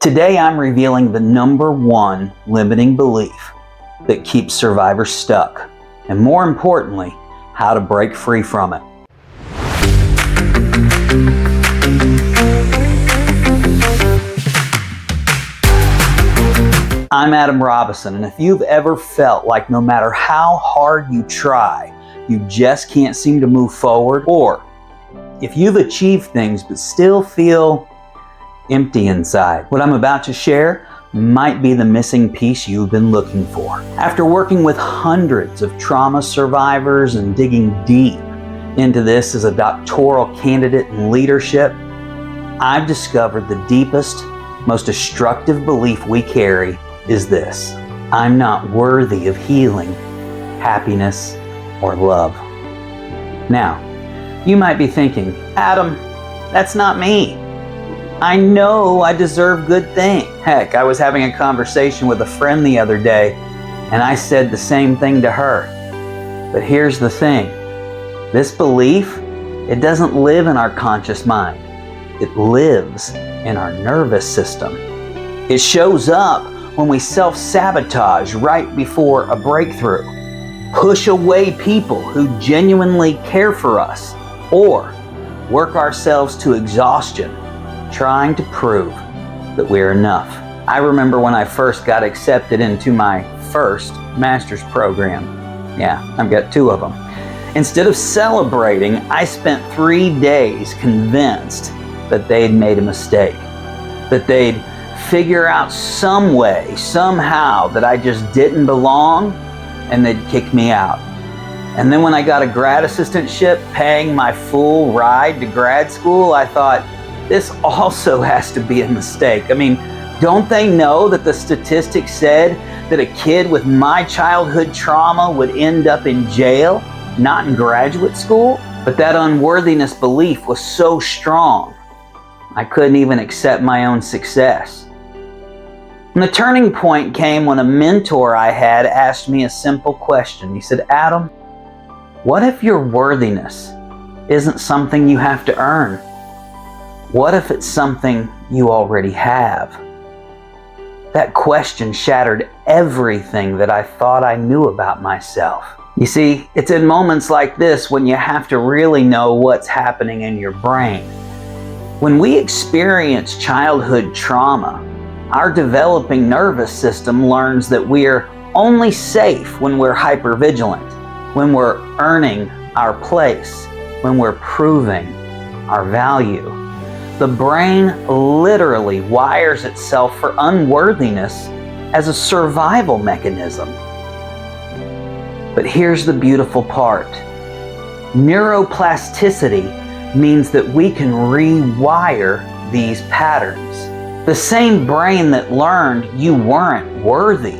Today I'm revealing the number one limiting belief that keeps survivors stuck, and more importantly, how to break free from it. I'm Adam Robinson, and if you've ever felt like no matter how hard you try, you just can't seem to move forward, or if you've achieved things but still feel empty inside, what I'm about to share might be the missing piece you've been looking for. After working with hundreds of trauma survivors and digging deep into this as a doctoral candidate in leadership, I've discovered the deepest, most destructive belief we carry is this: I'm not worthy of healing, happiness, or love. Now, you might be thinking, Adam, that's not me. I know I deserve good things. Heck, I was having a conversation with a friend the other day, and I said the same thing to her. But here's the thing. This belief, it doesn't live in our conscious mind. It lives in our nervous system. It shows up when we self-sabotage right before a breakthrough, push away people who genuinely care for us, or work ourselves to exhaustion trying to prove that we're enough. I remember when I first got accepted into my first master's program. Yeah, I've got 2 of them. Instead of celebrating, I spent 3 days convinced that they'd made a mistake, that they'd figure out some way, somehow, that I just didn't belong, and they'd kick me out. And then when I got a grad assistantship paying my full ride to grad school, I thought, this also has to be a mistake. I mean, don't they know that the statistics said that a kid with my childhood trauma would end up in jail, not in graduate school? But that unworthiness belief was so strong, I couldn't even accept my own success. And the turning point came when a mentor I had asked me a simple question. He said, Adam, what if your worthiness isn't something you have to earn? What if it's something you already have? That question shattered everything that I thought I knew about myself. You see, it's in moments like this when you have to really know what's happening in your brain. When we experience childhood trauma, our developing nervous system learns that we're only safe when we're hypervigilant, when we're earning our place, when we're proving our value. The brain literally wires itself for unworthiness as a survival mechanism. But here's the beautiful part. Neuroplasticity means that we can rewire these patterns. The same brain that learned you weren't worthy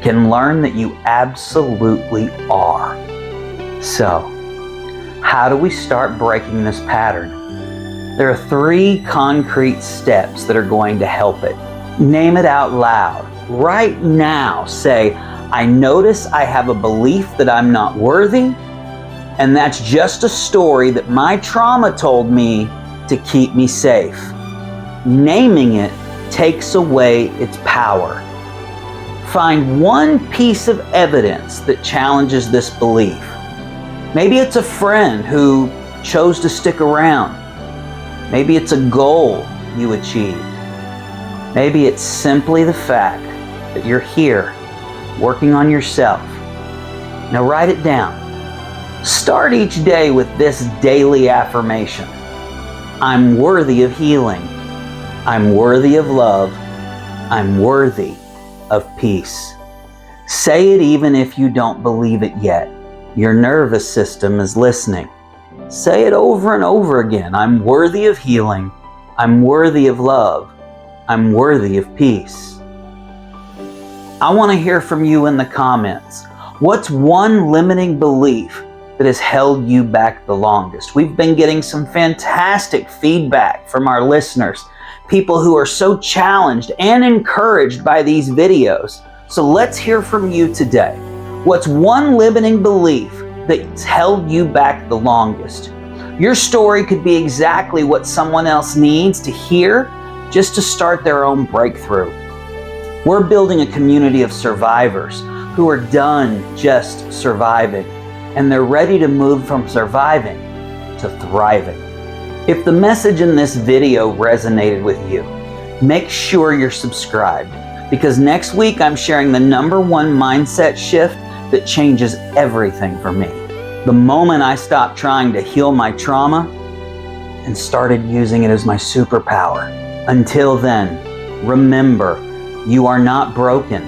can learn that you absolutely are. So, how do we start breaking this pattern? There are 3 concrete steps that are going to help it. Name it out loud. Right now, say, I notice I have a belief that I'm not worthy, and that's just a story that my trauma told me to keep me safe. Naming it takes away its power. Find one piece of evidence that challenges this belief. Maybe it's a friend who chose to stick around. Maybe it's a goal you achieved. Maybe it's simply the fact that you're here working on yourself. Now write it down. Start each day with this daily affirmation. I'm worthy of healing. I'm worthy of love. I'm worthy of peace. Say it even if you don't believe it yet. Your nervous system is listening. Say it over and over again. I'm worthy of healing. I'm worthy of love. I'm worthy of peace. I want to hear from you in the comments. What's one limiting belief that has held you back the longest? We've been getting some fantastic feedback from our listeners, people who are so challenged and encouraged by these videos. So let's hear from you today. What's one limiting belief that's held you back the longest? Your story could be exactly what someone else needs to hear just to start their own breakthrough. We're building a community of survivors who are done just surviving, and they're ready to move from surviving to thriving. If the message in this video resonated with you, make sure you're subscribed, because next week I'm sharing the #1 mindset shift that changes everything for me. The moment I stopped trying to heal my trauma and started using it as my superpower. Until then, remember, you are not broken.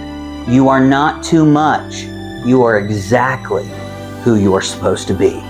You are not too much. You are exactly who you are supposed to be.